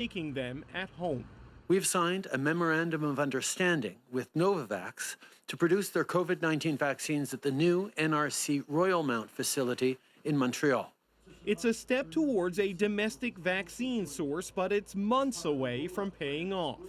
making them at home. We've signed a memorandum of understanding with Novavax to produce their COVID-19 vaccines at the new NRC Royalmount facility in Montreal. It's a step towards a domestic vaccine source, but it's months away from paying off.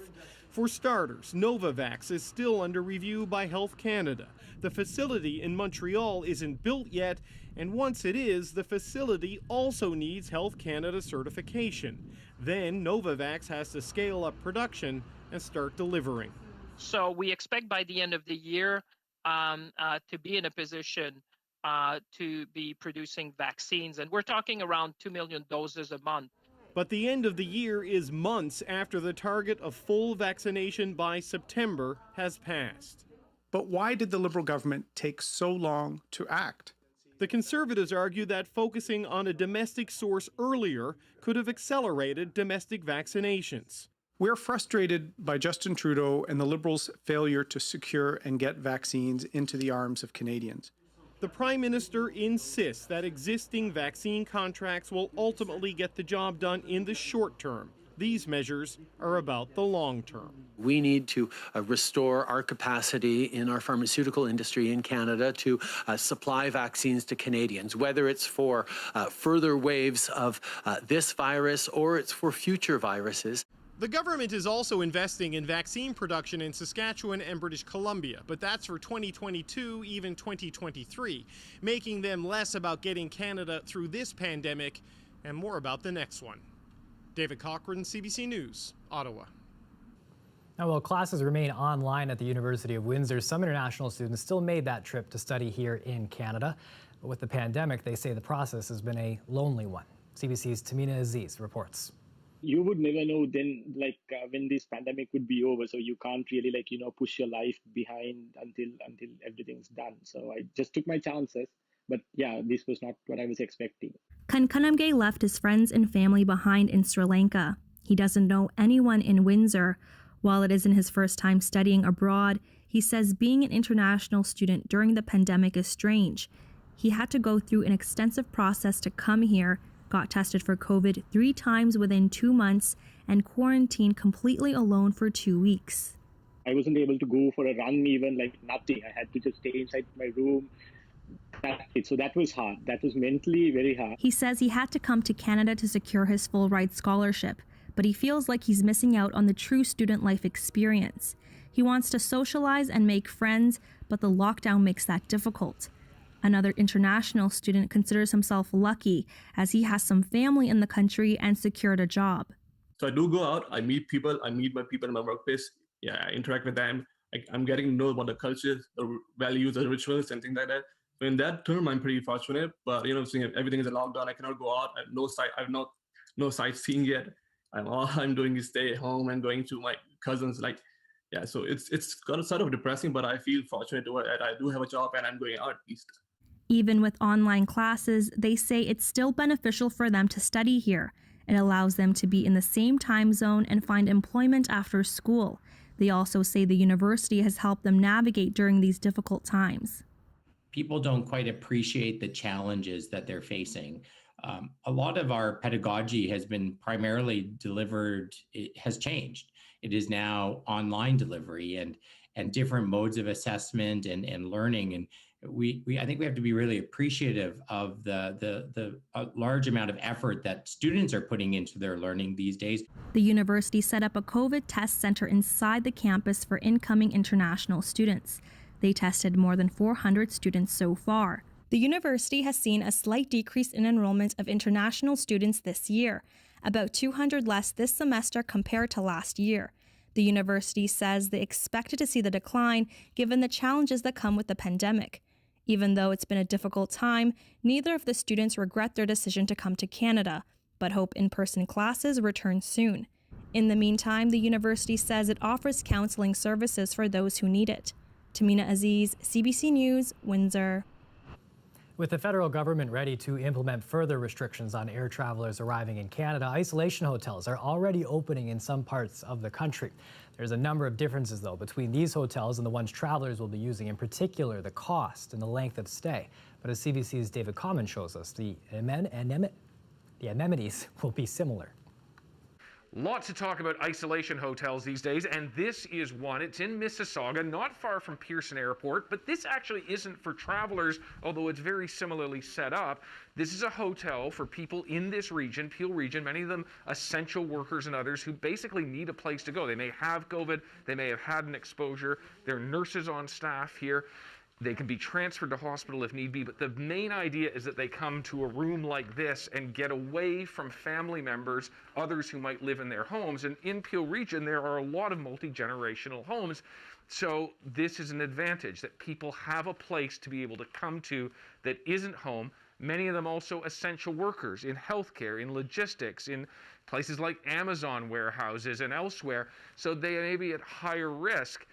For starters, Novavax is still under review by Health Canada. The facility in Montreal isn't built yet, and once it is, the facility also needs Health Canada certification. Then Novavax has to scale up production and start delivering. So we expect by the end of the year to be in a position to be producing vaccines, and we're talking around 2 million doses a month. But the end of the year is months after the target of full vaccination by September has passed. But why did the Liberal government take so long to act? The Conservatives argue that focusing on a domestic source earlier could have accelerated domestic vaccinations. We're frustrated by Justin Trudeau and the Liberals' failure to secure and get vaccines into the arms of Canadians. The Prime Minister insists that existing vaccine contracts will ultimately get the job done in the short term. These measures are about the long term. We need to restore our capacity in our pharmaceutical industry in Canada to supply vaccines to Canadians, whether it's for further waves of this virus or it's for future viruses. The government is also investing in vaccine production in Saskatchewan and British Columbia, but that's for 2022, even 2023, making them less about getting Canada through this pandemic and more about the next one. David Cochran, CBC News, Ottawa. Now, while classes remain online at the University of Windsor, some international students still made that trip to study here in Canada. But with the pandemic, they say the process has been a lonely one. CBC's Tamina Aziz reports. You would never know then, when this pandemic would be over. So you can't really, push your life behind until everything's done. So I just took my chances. But yeah, this was not what I was expecting. Kankanamge left his friends and family behind in Sri Lanka. He doesn't know anyone in Windsor. While it isn't his first time studying abroad, he says being an international student during the pandemic is strange. He had to go through an extensive process to come here, got tested for COVID 3 times within 2 months, and quarantined completely alone for 2 weeks. I wasn't able to go for a run even, nothing. I had to just stay inside my room. That's it. So that was hard. That was mentally very hard. He says he had to come to Canada to secure his full ride scholarship, but he feels like he's missing out on the true student life experience. He wants to socialize and make friends, but the lockdown makes that difficult. Another international student considers himself lucky as he has some family in the country and secured a job. So I do go out, I meet people, I meet my people in my workplace. Yeah, I interact with them. I'm getting to know about the culture, the values, the rituals, and things like that. So in that term, I'm pretty fortunate. But seeing everything is a lockdown, I cannot go out. I've no sightseeing yet. All I'm doing is stay at home and going to my cousins. So it's kind of sort of depressing, but I feel fortunate that I do have a job and I'm going out at least. Even with online classes, they say it's still beneficial for them to study here. It allows them to be in the same time zone and find employment after school. They also say the university has helped them navigate during these difficult times. People don't quite appreciate the challenges that they're facing. A lot of our pedagogy has been primarily delivered, it has changed. It is now online delivery and different modes of assessment and learning. And I think we have to be really appreciative of the large amount of effort that students are putting into their learning these days. The university set up a COVID test center inside the campus for incoming international students. They tested more than 400 students so far. The university has seen a slight decrease in enrollment of international students this year, about 200 less this semester compared to last year. The university says they expected to see the decline given the challenges that come with the pandemic. Even though it's been a difficult time, neither of the students regret their decision to come to Canada, but hope in-person classes return soon. In the meantime, the university says it offers counseling services for those who need it. Tamina Aziz, CBC News, Windsor. With the federal government ready to implement further restrictions on air travelers arriving in Canada, isolation hotels are already opening in some parts of the country. There's a number of differences, though, between these hotels and the ones travelers will be using, in particular the cost and the length of stay. But as CBC's David Common shows us, the amenities will be similar. Lots of talk about isolation hotels these days, and this is one. It's in Mississauga, not far from Pearson Airport, but this actually isn't for travelers, although it's very similarly set up. This is a hotel for people in this region, Peel region, many of them essential workers and others who basically need a place to go. They may have COVID, they may have had an exposure, there are nurses on staff here. They can be transferred to hospital if need be, but the main idea is that they come to a room like this and get away from family members, others who might live in their homes. And in Peel region, there are a lot of multi-generational homes. So this is an advantage, that people have a place to be able to come to that isn't home. Many of them also essential workers in healthcare, in logistics, in places like Amazon warehouses and elsewhere. So they may be at higher risk,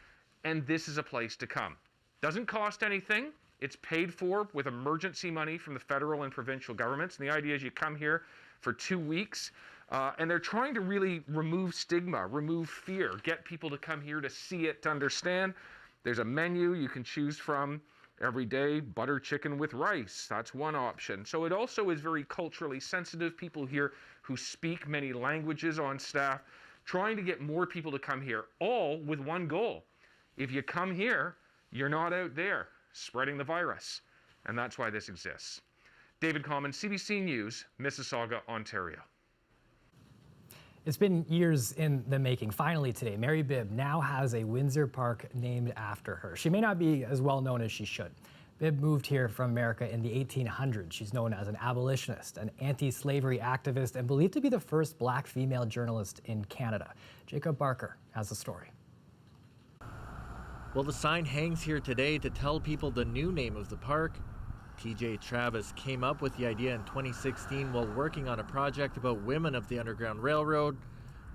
and this is a place to come. Doesn't cost anything. It's paid for with emergency money from the federal and provincial governments. And the idea is you come here for 2 weeks, and they're trying to really remove stigma, remove fear, get people to come here to see it, to understand. There's a menu you can choose from every day, butter chicken with rice. That's one option. So it also is very culturally sensitive. People here who speak many languages on staff, trying to get more people to come here, all with one goal. If you come here, you're not out there spreading the virus. And that's why this exists. David Common, CBC News, Mississauga, Ontario. It's been years in the making. Finally today, Mary Bibb now has a Windsor park named after her. She may not be as well known as she should. Bibb moved here from America in the 1800s. She's known as an abolitionist, an anti-slavery activist, and believed to be the first black female journalist in Canada. Jacob Barker has the story. Well, the sign hangs here today to tell people the new name of the park. TJ Travis came up with the idea in 2016 while working on a project about women of the Underground Railroad,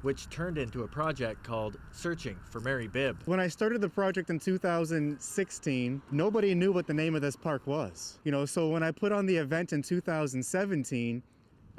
which turned into a project called Searching for Mary Bibb. When I started the project in 2016, nobody knew what the name of this park was. So when I put on the event in 2017,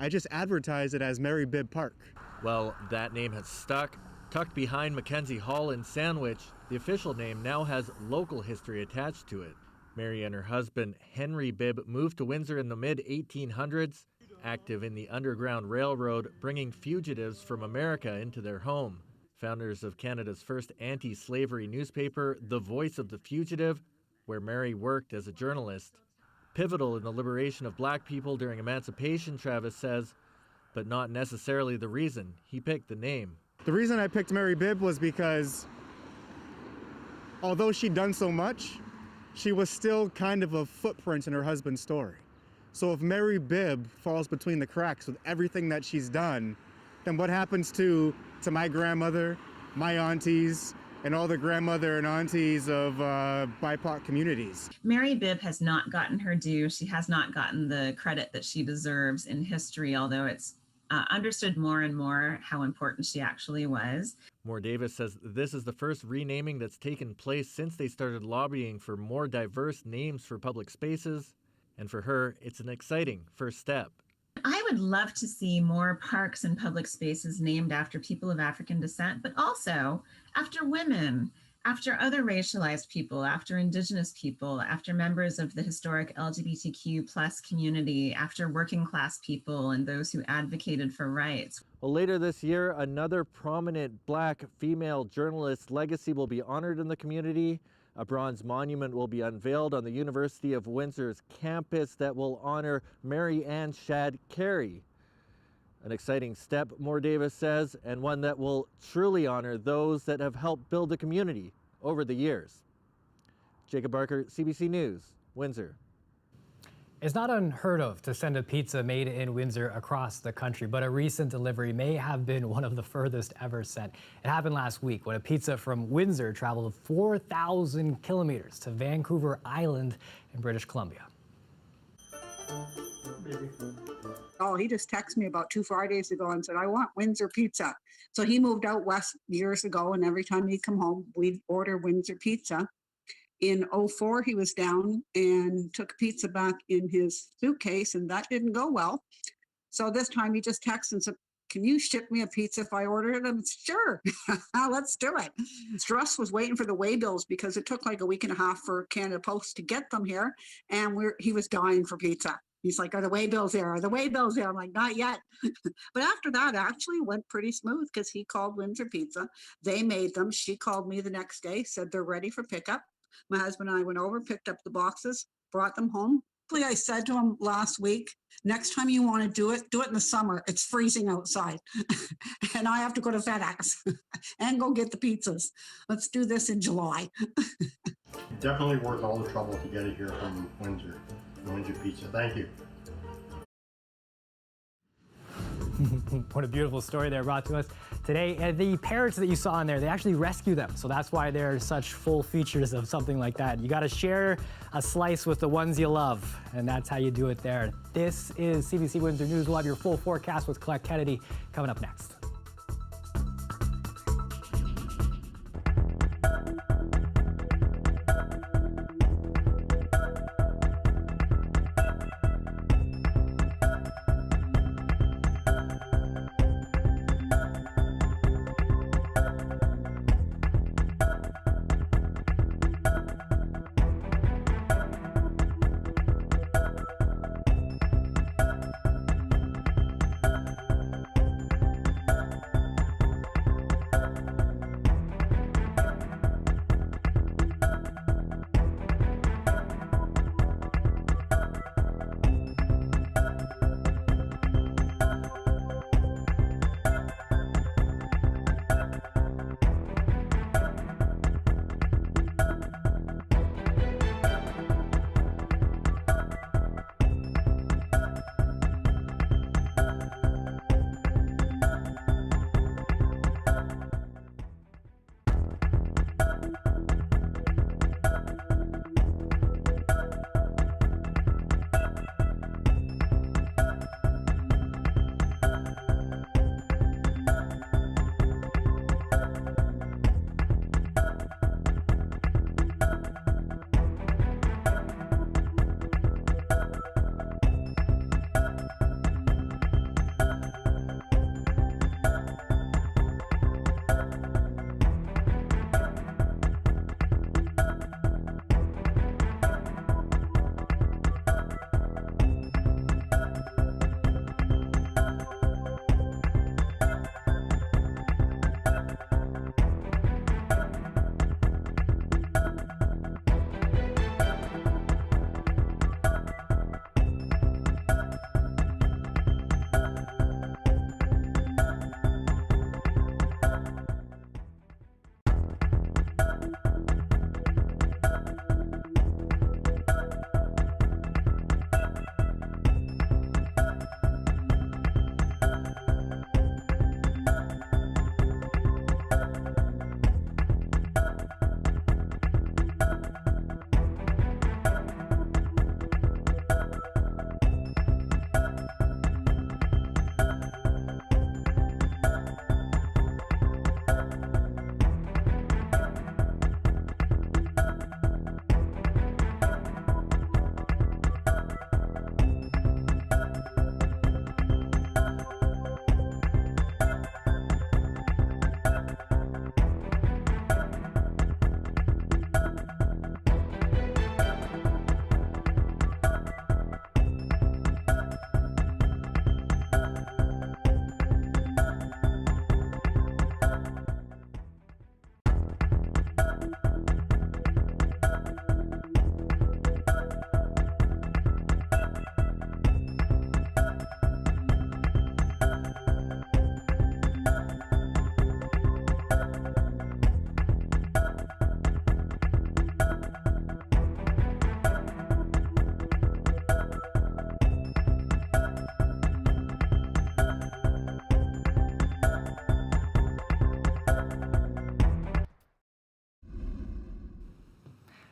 I just advertised it as Mary Bibb Park. Well, that name has stuck. Tucked behind Mackenzie Hall in Sandwich, the official name now has local history attached to it. Mary and her husband, Henry Bibb, moved to Windsor in the mid-1800s, active in the Underground Railroad, bringing fugitives from America into their home. Founders of Canada's first anti-slavery newspaper, The Voice of the Fugitive, where Mary worked as a journalist. Pivotal in the liberation of black people during emancipation, Travis says, but not necessarily the reason he picked the name. The reason I picked Mary Bibb was because although she'd done so much, she was still kind of a footprint in her husband's story. So if Mary Bibb falls between the cracks with everything that she's done, then what happens to my grandmother, my aunties, and all the grandmother and aunties of BIPOC communities? Mary Bibb has not gotten her due. She has not gotten the credit that she deserves in history, although it's understood more and more how important she actually was. Moore Davis says this is the first renaming that's taken place since they started lobbying for more diverse names for public spaces. And for her, it's an exciting first step. I would love to see more parks and public spaces named after people of African descent, but also after women, after other racialized people, after Indigenous people, after members of the historic LGBTQ plus community, after working class people and those who advocated for rights. Well, later this year, another prominent black female journalist's legacy will be honored in the community. A bronze monument will be unveiled on the University of Windsor's campus that will honor Mary Ann Shadd Carey. An exciting step, Moore Davis says, and one that will truly honor those that have helped build the community over the years. Jacob Barker, CBC News, Windsor. It's not unheard of to send a pizza made in Windsor across the country, but a recent delivery may have been one of the furthest ever sent. It happened last week when a pizza from Windsor traveled 4,000 kilometers to Vancouver Island in British Columbia. Oh, he just texted me about 2 Fridays ago and said, I want Windsor pizza. So he moved out west years ago, and every time he'd come home, we'd order Windsor pizza. In 2004, he was down and took pizza back in his suitcase, and that didn't go well. So this time he just texted and said, can you ship me a pizza if I order it? And sure, let's do it. Struss was waiting for the waybills because it took like a week and a half for Canada Post to get them here, and he was dying for pizza. He's like, are the way bills there? Are the way bills there? I'm like, not yet. But after that, actually went pretty smooth because he called Windsor Pizza. They made them. She called me the next day, said they're ready for pickup. My husband and I went over, picked up the boxes, brought them home. I said to him last week, next time you want to do it in the summer. It's freezing outside. And I have to go to FedEx and go get the pizzas. Let's do this in July. Definitely worth all the trouble to get it here from Windsor Pizza. Thank you. What a beautiful story there brought to us today. And the parrots that you saw in there, they actually rescue them. So that's why they're such full features of something like that. You got to share a slice with the ones you love. And that's how you do it there. This is CBC Windsor News. We'll have your full forecast with Colette Kennedy coming up next.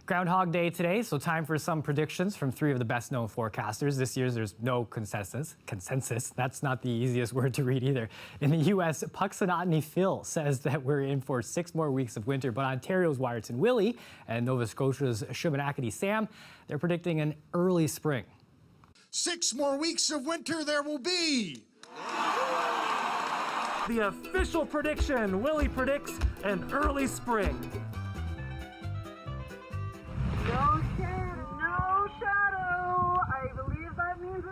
Groundhog Day today, so time for some predictions from three of the best-known forecasters. This year, there's no consensus. That's not the easiest word to read either. In the U.S., Puxanotney Phil says that we're in for 6 more weeks of winter, but Ontario's Wyerton Willie and Nova Scotia's Shubenacadie Sam, they're predicting an early spring. 6 more weeks of winter there will be. The official prediction, Willie predicts an early spring. No shadow, I believe that means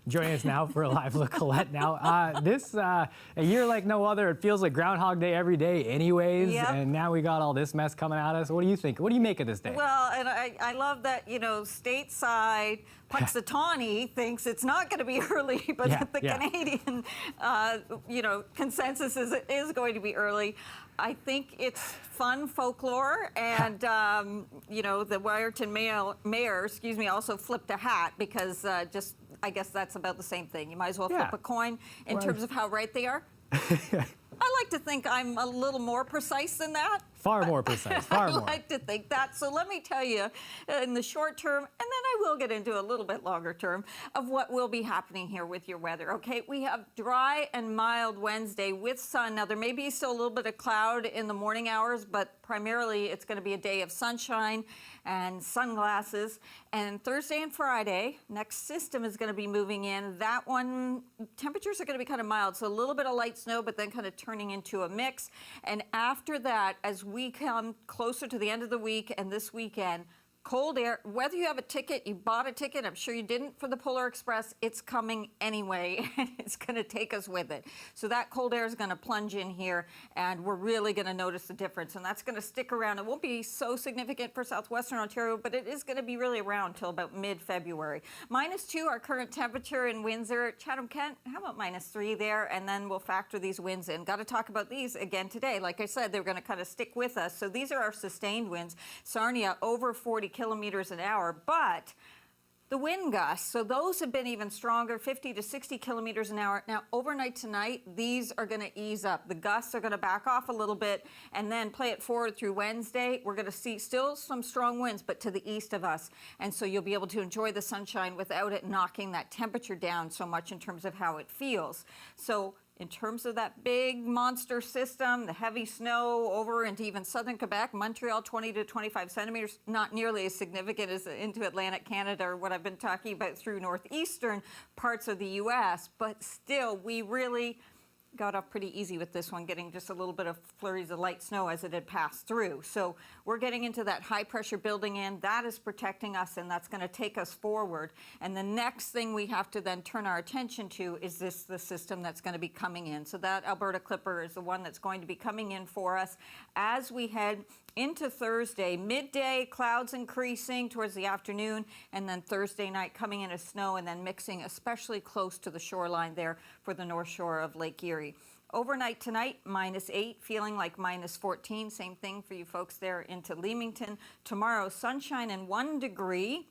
Joining us now for a live look, Colette. Now, a year like no other. It feels like Groundhog Day every day anyways. Yep. And now we got all this mess coming at us. What do you think? What do you make of this day? Well, and I love that, stateside Punxsutawney thinks it's not going to be early, but that the Canadian, consensus is going to be early. I think it's fun folklore, and the Wyerton mayor, also flipped a hat because I guess that's about the same thing. You might as well flip a coin in terms of how right they are. I like to think I'm a little more precise than that. Far more precise, far more. I like to think that. So let me tell you, in the short term, and then I will get into a little bit longer term, of what will be happening here with your weather, okay? We have dry and mild Wednesday with sun. Now, there may be still a little bit of cloud in the morning hours, but primarily it's going to be a day of sunshine and sunglasses. And Thursday and Friday, next system is going to be moving in. That one, temperatures are going to be kind of mild, so a little bit of light snow, but then kind of turning into a mix. And after that, as we come closer to the end of the week and this weekend, cold air, whether you have a ticket, you bought a ticket, I'm sure you didn't for the Polar Express, it's coming anyway, and it's going to take us with it. So that cold air is going to plunge in here, and we're really going to notice the difference, and that's going to stick around. It won't be so significant for southwestern Ontario, but it is going to be really around till about mid-February. -2, our current temperature in Windsor. Chatham-Kent, how about -3 there? And then we'll factor these winds in. Got to talk about these again today. Like I said, they're going to kind of stick with us. So these are our sustained winds. Sarnia, over 40 kilometers an hour, but the wind gusts, so those have been even stronger, 50 to 60 kilometers an hour. Now, overnight tonight, these are going to ease up. The gusts are going to back off a little bit, and then play it forward through Wednesday. We're going to see still some strong winds, but to the east of us, and so you'll be able to enjoy the sunshine without it knocking that temperature down so much in terms of how it feels. So in terms of that big monster system, the heavy snow over into even southern Quebec, Montreal, 20 to 25 centimeters, not nearly as significant as into Atlantic Canada or what I've been talking about through northeastern parts of the U.S., but still, we really got off pretty easy with this one, getting just a little bit of flurries of light snow as it had passed through. So we're getting into that high pressure building in. That is protecting us, and that's going to take us forward. And the next thing we have to then turn our attention to is the system that's going to be coming in. So that Alberta Clipper is the one that's going to be coming in for us as we head into Thursday. Midday, clouds increasing towards the afternoon, and then Thursday night coming in as snow and then mixing especially close to the shoreline there for the north shore of Lake Erie. Overnight tonight, -8, feeling like -14. Same thing for you folks there into Leamington. Tomorrow, sunshine and 1 degree.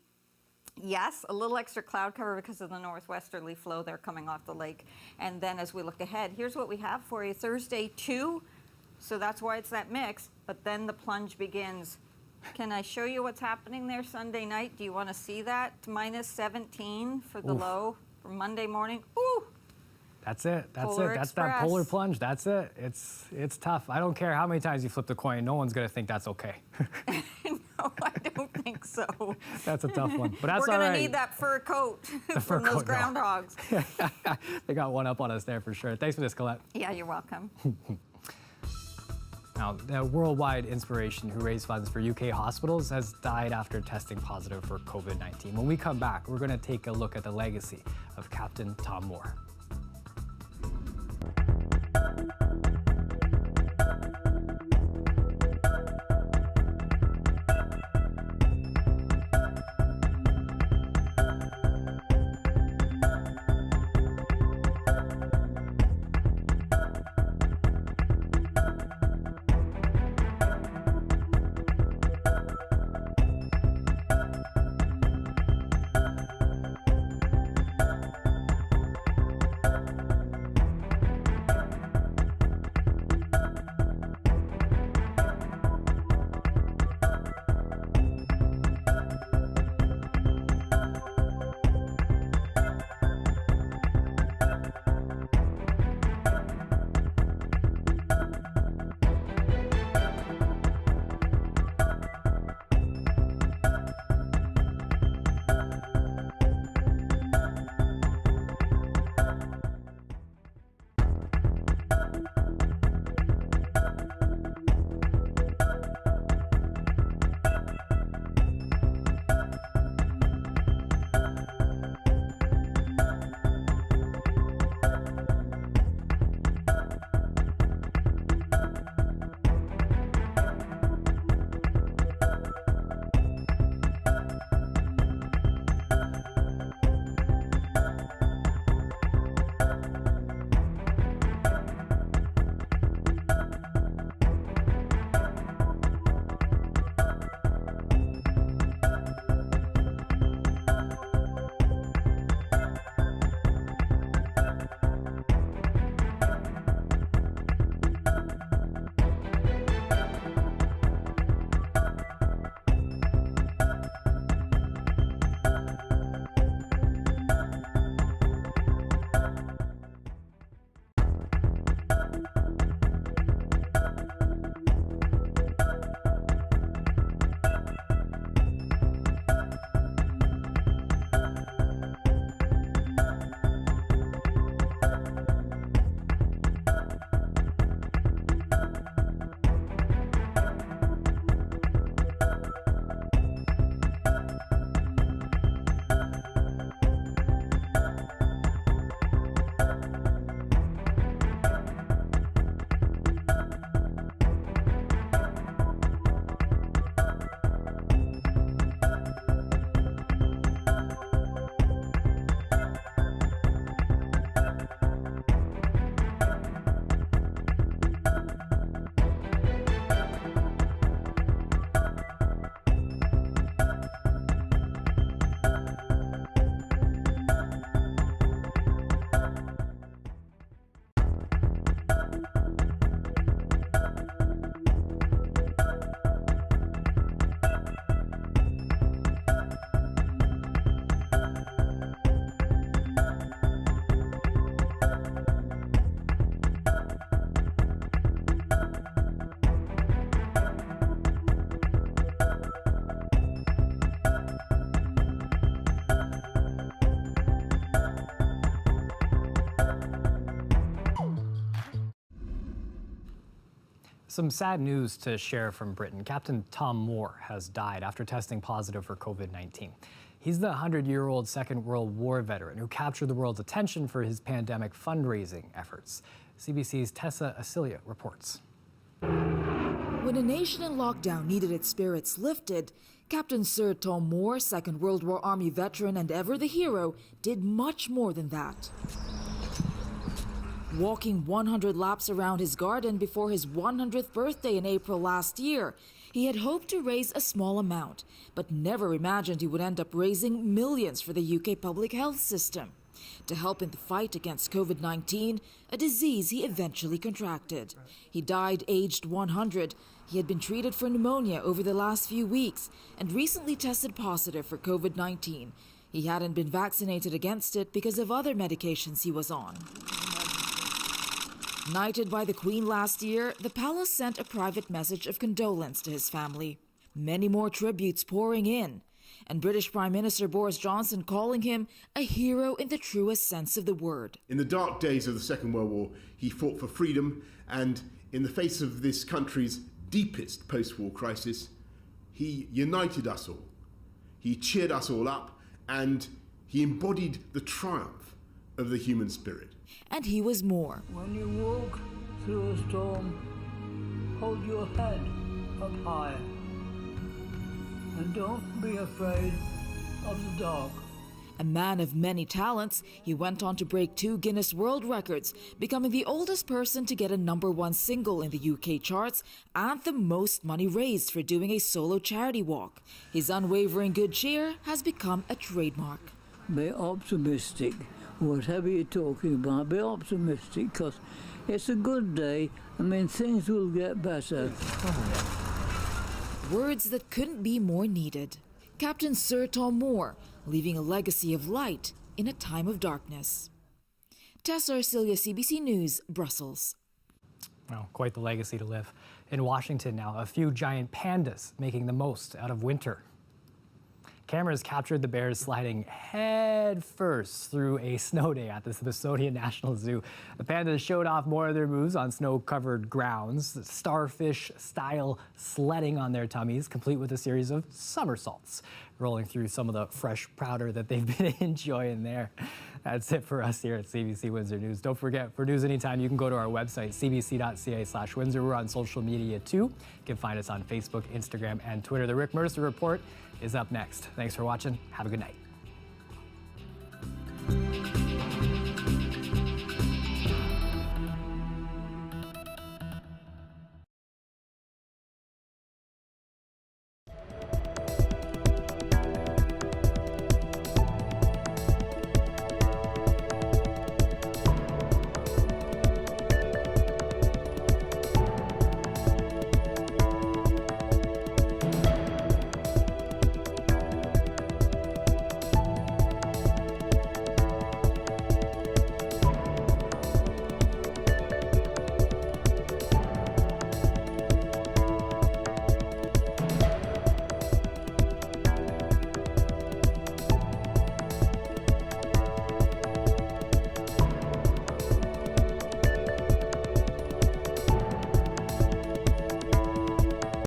Yes, a little extra cloud cover because of the northwesterly flow there coming off the lake. And then as we look ahead, here's what we have for you. Thursday, 2. So that's why it's that mix. But then the plunge begins. Can I show you what's happening there Sunday night? Do you want to see that? -17 for the low for Monday morning. Ooh! That's it. That's Polar it. That's Express. that polar plunge. That's it. It's tough. I don't care how many times you flip the coin. No one's going to think that's okay. No, I don't think so. That's a tough one. But that's We're all going right. to need that fur coat fur from those coat, no. groundhogs. They got one up on us there for sure. Thanks for this, Colette. Yeah, you're welcome. Now, the worldwide inspiration who raised funds for UK hospitals has died after testing positive for COVID-19. When we come back, we're going to take a look at the legacy of Captain Tom Moore. Some sad news to share from Britain. Captain Tom Moore has died after testing positive for COVID-19. He's the 100-year-old Second World War veteran who captured the world's attention for his pandemic fundraising efforts. CBC's Tessa Asilia reports. When a nation in lockdown needed its spirits lifted, Captain Sir Tom Moore, Second World War Army veteran and ever the hero, did much more than that. Walking 100 laps around his garden before his 100th birthday in April last year, he had hoped to raise a small amount, but never imagined he would end up raising millions for the UK public health system to help in the fight against COVID-19, a disease he eventually contracted. He died aged 100. He had been treated for pneumonia over the last few weeks and recently tested positive for COVID-19. He hadn't been vaccinated against it because of other medications he was on. Knighted by the Queen last year, the palace sent a private message of condolence to his family. Many more tributes pouring in, and British Prime Minister Boris Johnson calling him a hero in the truest sense of the word. In the dark days of the Second World War, he fought for freedom, and in the face of this country's deepest post-war crisis, he united us all. He cheered us all up, and he embodied the triumph of the human spirit. And he was more. When you walk through a storm, hold your head up high. And don't be afraid of the dark. A man of many talents, he went on to break 2 Guinness World Records, becoming the oldest person to get a #1 single in the UK charts and the most money raised for doing a solo charity walk. His unwavering good cheer has become a trademark. Be optimistic. Whatever you're talking about, be optimistic, because it's a good day. I mean, things will get better. Words that couldn't be more needed. Captain Sir Tom Moore, leaving a legacy of light in a time of darkness. Tessa Arcilia, CBC News, Brussels. Well, quite the legacy to live. In Washington now, a few giant pandas making the most out of winter. Cameras captured the bears sliding head first through a snow day at the Smithsonian National Zoo. The pandas showed off more of their moves on snow-covered grounds, starfish-style sledding on their tummies, complete with a series of somersaults, rolling through some of the fresh powder that they've been enjoying there. That's it for us here at CBC Windsor News. Don't forget, for news anytime, you can go to our website, cbc.ca/Windsor. We're on social media too. You can find us on Facebook, Instagram, and Twitter. The Rick Mercer Report is up next. Thanks for watching. Have a good night.